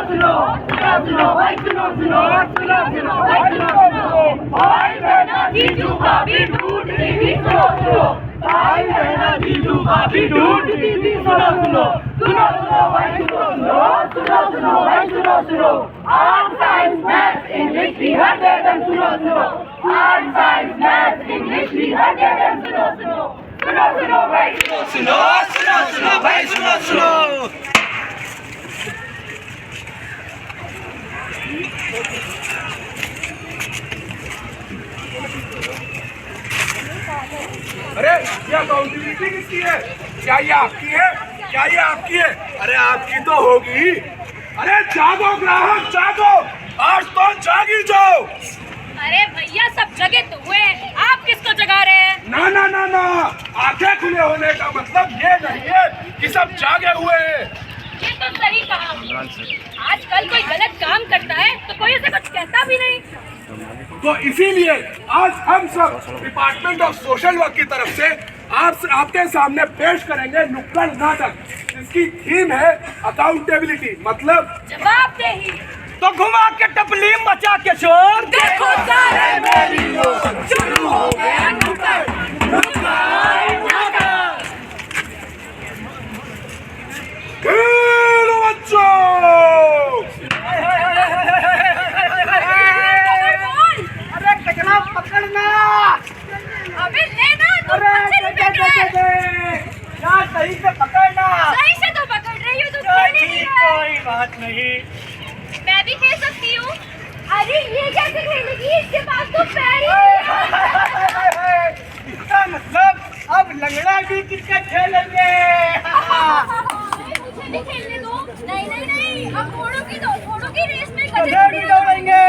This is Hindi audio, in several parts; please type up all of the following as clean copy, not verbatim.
सुनो सुनो भाई सुनो सुनो सुनो सुनो भाई सुनो सुनो भाई बहना जीजू भाभी ढूंढ दीदी सुनो सुनो भाई बहना जीजू भाभी ढूंढ दीदी सुनो सुनो सुनो सुनो भाई सुनो सुनो सुनो सुनो भाई सुनो सुनो आर्ट साइंस मैथ्स इंग्लिश भी हर जगह सुनो सुनो आर्ट साइंस मैथ्स इंग्लिश भी हर जगह सुनो सुनो सुनो सुनो भाई सुनो सुनो सुनो सुनो भाई सुनो सुनो। अरे ये अकाउंटेबिलिटी किसकी है? क्या ये आपकी है? क्या ये आपकी है? अरे आपकी तो होगी। अरे जागो ग्राहक जागो, आज तो जागी जाओ। अरे भैया सब जगे तो हुए, आप किसको जगा रहे हैं? ना ना ना ना, आंखें खुले होने का मतलब ये नहीं है कि सब जागे हुए हैं। ये तो सही कहा। आजकल कोई गलत काम करता है तो कोई उसे कुछ कहता भी नहीं। तो इसीलिए आज हम सब डिपार्टमेंट ऑफ सोशल वर्क की तरफ से आपके सामने पेश करेंगे नुक्कड़ नाटक। इसकी थीम है अकाउंटेबिलिटी, मतलब जवाबदेही। तो घुमा के टपली मचा के शोर देखो सारे मेरी ओर, शुरू हो गया नुक्कड़ नाटक। खेलो बच्चों। अरे कचरा पकड़ना। अबे लेना तो यार सही से पकड़ना। सही से तो पकड़ रही हूँ, तू खेल नहीं रहा है। कोई बात नहीं, मैं भी खेल सकती हूँ। अरे ये कैसे खेलेगी, इसके पास तो पैर ही नहीं है। इसका मतलब अब लंगड़ा भी क्रिकेट खेलेंगे। मुझे भी खेलने दो। नहीं नहीं नहीं, अब घोड़ों की रेस में गधे भी दौड़ेंगे।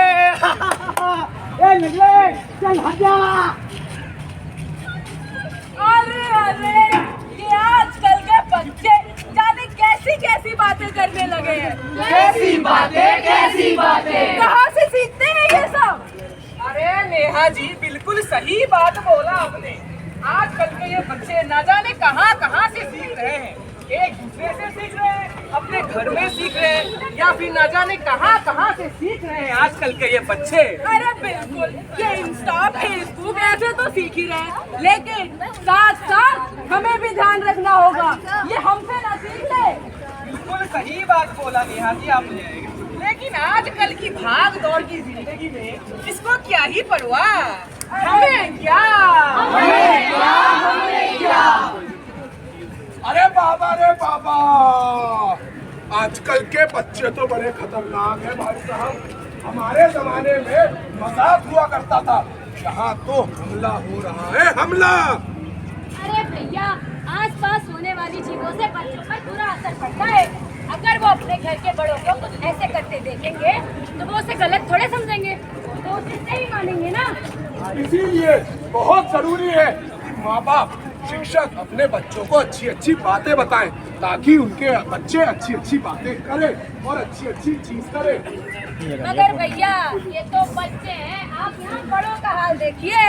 ए लंगड़े चल हट जा। अरे अरे, ये आजकल के बच्चे जाने कैसी कैसी बातें करने लगे हैं। कैसी बातें कहाँ से सीखते हैं ये सब? अरे नेहा जी बिल्कुल सही बात बोला आपने। आजकल के ये बच्चे ना जाने कहाँ कहाँ से सीख रहे हैं। एक दूसरे से सीख रहे हैं, अपने घर में सीख रहे हैं, या फिर ना जाने कहाँ कहाँ से सीख रहे हैं आजकल के ये बच्चे। अरे बिल्कुल, ये इंस्टा फेसबुक ऐसे तो सीख ही रहे हैं, लेकिन साथ साथ हमें भी ध्यान रखना होगा, ये हमसे ना सीख ले। बिल्कुल सही बात बोला नेहा जी आपने। लेकिन आजकल की भाग दौड़ की जिंदगी में इसको क्या ही परवाह, हमें क्या। अरे बाबा, आजकल के बच्चे तो बड़े खतरनाक हैं भाई साहब। हमारे जमाने में मजाक हुआ करता था, यहाँ तो हमला हो रहा है, हमला। अरे भैया, आसपास होने वाली चीजों से बच्चों पर बुरा असर पड़ता है। अगर वो अपने घर के बड़ों को कुछ ऐसे करते देखेंगे तो वो उसे गलत थोड़े समझेंगे, तो उसे सही मानेंगे ना। इसीलिए बहुत जरूरी है कि माँ बाप, शिक्षक अपने बच्चों को अच्छी अच्छी बातें बताएं, ताकि उनके बच्चे अच्छी अच्छी बातें करें और अच्छी अच्छी चीज करें। मगर भैया, ये तो बच्चे हैं, आप यहाँ बड़ों का हाल देखिए।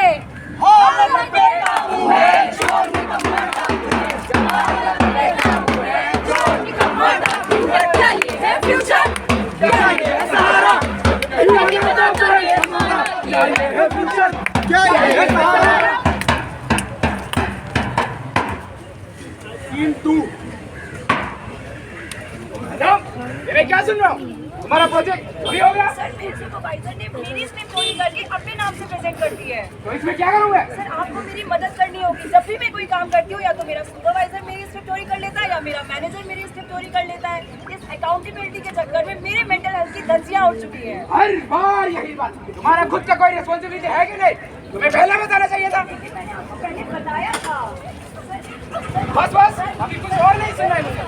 क्या सुन रहा हूँ? तुम्हारा प्रोजेक्ट पूरी हो गया? सर, मेरे सुपरवाइजर ने मेरी स्क्रिप्ट चोरी करके अपने नाम से प्रेजेंट कर दी है। तो इसमें क्या करूँगा? सर, आपको मेरी मदद करनी होगी। जब भी मैं कोई काम करती हूँ, या तो मेरा सुपरवाइजर मेरी स्क्रिप्ट चोरी कर लेता है, या मेरा मैनेजर मेरी स्क्रिप्ट चोरी कर लेता है। इस अकाउंटेबिलिटी के चक्कर में मेरे मेंटल हेल्थ की धज्जियां उड़ चुकी है। हर बार यही बात, तुम्हारा खुद का कोई रिस्पॉन्सिबिलिटी है कि नहीं? तुम्हें पहले बताना चाहिए था। मैंने आपको पहले बताया था। बस अभी कुछ और नहीं सुना है मुझे।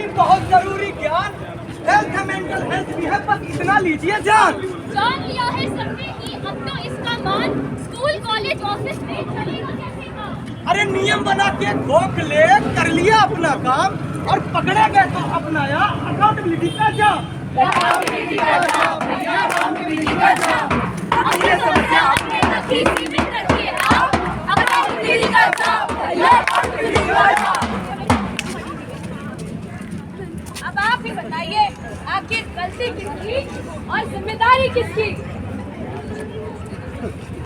बहुत जरूरी ज्ञान, हेल्थ मेंटल हेल्थ भी है, बस इतना लीजिए जान लिया है सबने कि अब तो इसका मान स्कूल कॉलेज ऑफिस में चलेगा कैसे का। अरे नियम बना के ठोक ले, कर लिया अपना काम और पकड़े गए तो अपनाया अकाउंटेबिलिटी का जाम। अपनी समस्या अपने तक ही सीमित रखिए आप, अकाउंटेबिलिटी का जाम, अकाउंटेबिलिटी का जाम। बताइए आखिर गलती किसकी और जिम्मेदारी किसकी?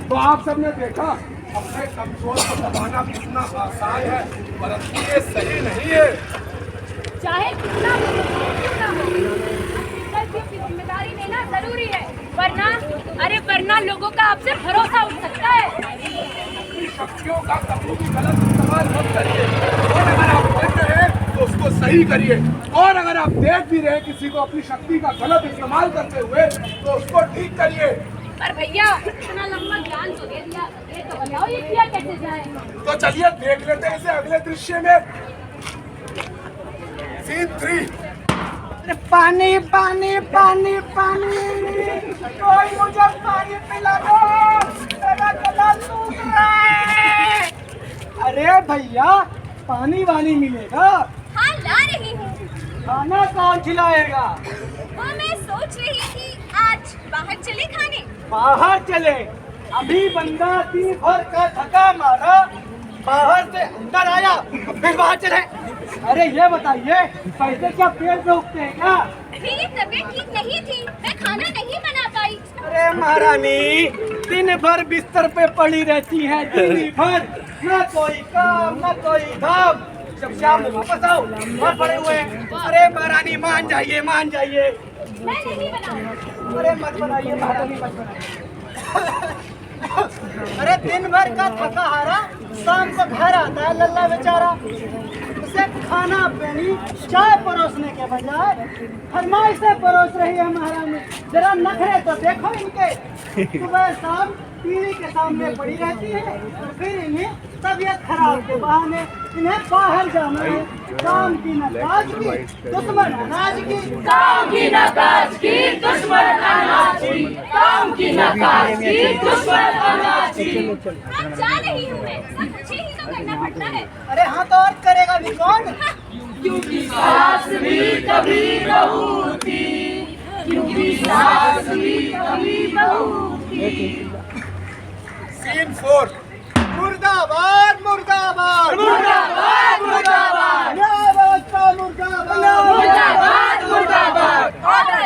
तो आप सबने देखा अपने कमजोर को दबाना कितना आसान है, परंतु ये सही नहीं है। चाहे कितना भी क्यों ना हो, गलती की जिम्मेदारी लेना जरूरी है, वरना लोगों का आपसे भरोसा उठ सकता है। अपनी शक्तियों का कभी भी गलत इस्तेमाल मत करिए, और अगर आप कर रहे हैं तो उसको सही करिए, और अगर आप देख भी रहे किसी को अपनी शक्ति का गलत इस्तेमाल करते हुए तो उसको ठीक करिए। पर भैया इतना लंबा ज्ञान तो दे दिया, ये तो बताओ ये किया कैसे जाए? तो चलिए देख लेते हैं इसे अगले दृश्य में। सीन 3। पानी पानी पानी पानी, कोई मुझे पानी पिला दो, मेरा गला सूख रहा है। अरे भैया पानी वानी मिलेगा? हाँ ला रही हूँ। खाना कौन खिलाएगा? वो मैं सोच रही थी आज बाहर चले खाने। बाहर चले? अभी बंदा दिन भर का थका मारा, बाहर से अंदर आया फिर बाहर चले? अरे ये बताइए पैसे क्या पेड़ पे उगते हैं क्या? मेरी तबीयत ठीक नहीं थी, मैं खाना नहीं बना पाई। अरे महारानी दिन भर बिस्तर पे पड़ी रहती है, दिन भर न कोई काम न कोई धाम, जब शाम में वापस आओ वहाँ पड़े हुए हैं। अरे महारानी मान जाइए मान जाइए। मैं नहीं बनाऊंगी। अरे मत बनाइए महारानी मत बनाइए। अरे दिन भर का थका हारा शाम को घर आता है लल्ला बेचारा, उसे खाना पानी चाय परोसने के बजाय फरमाइशें परोस रही है महारानी। जरा नखरे तो देखो इनके, सुबह शाम टीवी के सामने पड़ी रहती है और फिर इन्हें तबीयत खराब के बहाने इन्हें बाहर जाना है। काम की न काज की दुश्मन अनाज की, काम की न काज की दुश्मन अनाज की, काम की न काज की दुश्मन अनाज की। अब जा रही हूँ मैं, सब मुझे ही तो करना पड़ता है। अरे हाँ तो और करेगा भी कौन? क्योंकि सास भी कभी बहू थी, क्योंकि सास भी कभी बहू थी। सीन 4। मुर्दाबाद मुर्दाबाद मुर्दाबाद मुर्दाबाद न्याय व्यवस्था मुर्दाबाद मुर्दाबाद मुर्दाबाद। ऑर्डर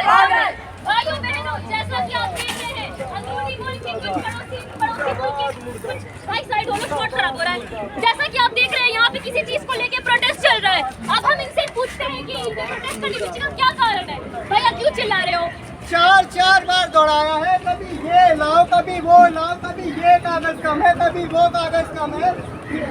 भाइयों बहनों, जैसा कि आप देख रहे हैं अंदरूनी मुल्क के कुछ पड़ोसी मुल्क के कुछ भाई साइड दोनों स्पॉट खराब हो रहा है। जैसा कि आप देख रहे हैं यहाँ पे किसी चीज को लेके प्रोटेस्ट चल रहा है। अब हम इनसे पूछते हैं कि इनके प्रोटेस्ट करने के पीछे का क्या कारण है? भैया क्यों चिल्ला रहे हो? चार बार दौड़ाया है, कभी ये लाओ कभी वो लाओ, कभी ये कागज कम है कभी वो कागज कम है,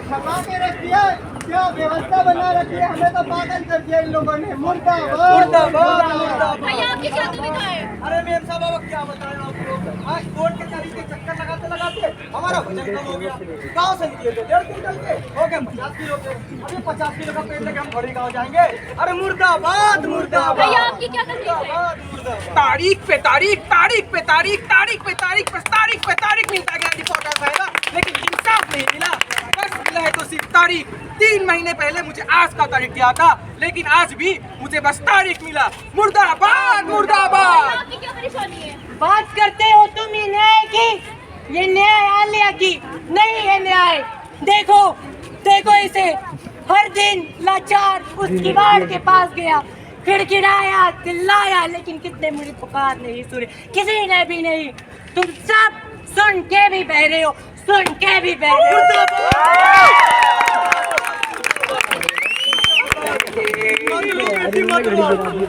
छपा के रख दिया, क्या व्यवस्था बना रखी है, हमें तो पागल कर दिया इन लोगों ने। मुर्दाबाद मुर्दाबाद मुर्दाबाद। भैया आपकी क्या दुविधा है? अरे मेम साहब अब क्या बताएं आपको, आज कोर्ट के तरीके चक्कर लगाते लगाते हमारा वजन कम हो गया। गाँव से निकले थे 1.5 क्विंटल के, हो गए 50 किलो के, अभी 50 किलो का पेट लेके हम बड़ी गाँव जाएंगे। अरे मुर्दाबाद मुर्दाबाद। भैया आपकी क्या तकलीफ है? तारीख पे तारीख, तारीख पे तारीख, तारीख पे तारीख, बस तारीख पे तारीख मिलता गया रिपोर्टर साहब, लेकिन इंसाफ नहीं मिला। बस मिला है तो सिर्फ तारीख। 3 महीने पहले मुझे आज का तारीख दिया था, लेकिन आज भी मुझे बस तारीख मिला। मुर्दाबाद मुर्दाबाद। आपकी क्या परेशानी है? बात करते हो तुम ये न्याय की, ये न्याय आलिया की नहीं है न्याय। देखो देखो इसे, हर दिन लाचार उस किवाड़ के पास गया, खिड़खिड़ाया चिल्लाया, लेकिन कितने मुझे पुकार नहीं सुने, किसी ने भी नहीं। तुम सब सुन के भी बहरे हो, सुन के भी बहरे हो।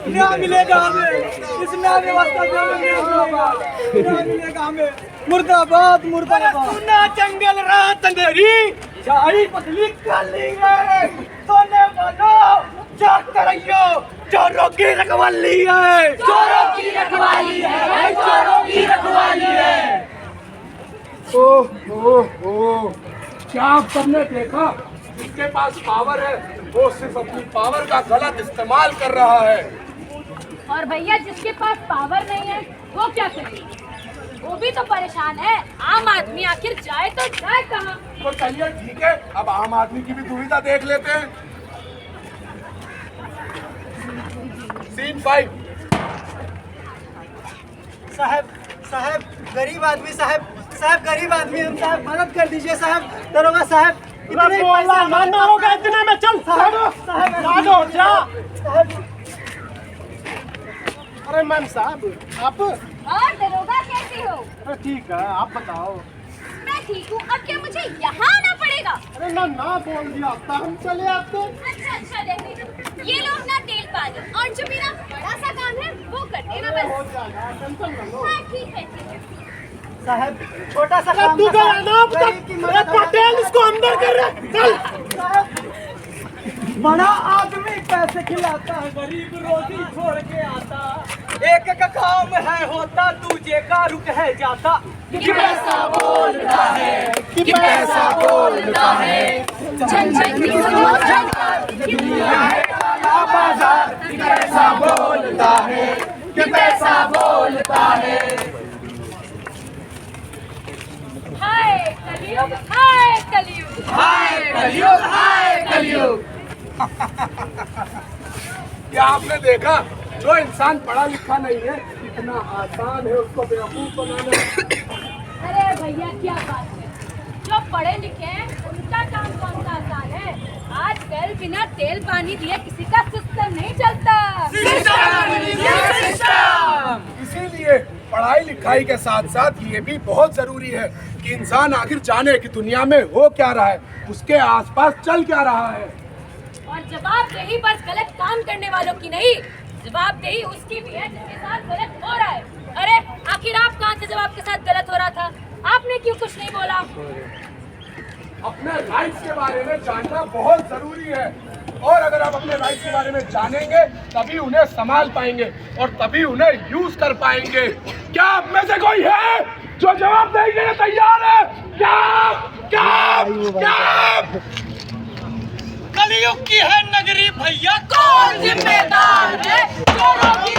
न्याय मिलेगा हमें, इस न्याय व्यवस्था से न्याय मिलेगा हमें। मुर्दाबाद मुर्दाबाद। सुना जंगल रात अंधेरी, झाड़ी पतली काली है, सोने वालों जागते रहियो, चोरों की रखवाली है, चोरों की रखवाली है, चोरों की रखवाली है। ओह, क्या आप सबने देखा? जिसके पास पावर है वो सिर्फ अपनी पावर का गलत इस्तेमाल कर रहा है। और भैया जिसके पास पावर नहीं है वो क्या करे? वो भी तो परेशान है। आम आदमी आखिर जाए तो जाए कहाँ? तो चलिए ठीक है, अब आम आदमी की भी दुविधा देख लेते हैं। सीन 5। साहब गरीब आदमी, साहब गरीब आदमी, हम साहब मदद कर दीजिए साहब। दरोगा साहब इतने पैसा होगा इतने में, चल साहब साहब जा। अरे मैम साहब आप? और दरोगा कैसी हो? अरे ठीक है, आप बताओ। मैं ठीक हूँ। अब क्या मुझे यहाँ आना पड़ेगा? अरे ना ना बोल दिया, तब हम चले आते। अच्छा रहने दो। ये लोग ना तेल पानी और जो मेरा बड़ा सा काम है वो कर देना बस। हो जाना, टेंशन ना लो। हाँ ठीक है ठीक है। साहब छोटा सा काम तू था, गया ना अब गरीब की तक। मदद अरे पटेल इसको अंदर कर रहे, चल। बड़ा आदमी पैसे खिलाता है, गरीब रोटी छोड़ के आता। एक एक काम है होता, दूजे का रुक है जाता। कि पैसा बोलता है, कि पैसा बोलता है। झन झन की सुनो झनकार, कि दुनिया है काला बाजार। कि पैसा बोलता है, कि पैसा बोलता है। हाय कलयुग, हाय कलयुग, हाय कलयुग, हाय कलयुग। क्या आपने देखा, जो इंसान पढ़ा लिखा नहीं है इतना आसान है उसको बेवकूफ बनाना। अरे भैया क्या बात है, जो पढ़े लिखे हैं उनका काम कौन सा आसान है। आजकल बिना तेल पानी दिए किसी का सिस्टम नहीं चलता। इसीलिए पढ़ाई लिखाई के साथ साथ ये भी बहुत जरूरी है कि इंसान आखिर जाने कि दुनिया में हो क्या रहा है, उसके आसपास चल क्या रहा है। और जवाबदेही बस गलत काम करने वालों की नहीं, जवाबदेही उसकी भी है जिसके साथ गलत हो रहा है। अरे आखिर आप कहाँ थे जब आपके साथ गलत हो रहा था? आपने क्यों कुछ नहीं बोला? अपने राइट्स के बारे में जानना बहुत जरूरी है, और अगर आप अपने राइट्स के बारे में जानेंगे तभी उन्हें संभाल पाएंगे और तभी उन्हें यूज कर पाएंगे। क्या आप में से कोई है जो जवाब देने के लिए तैयार है? क्या क्या क्या? कलयुग की है नगरी भैया, कौन जिम्मेदार है? चोरों की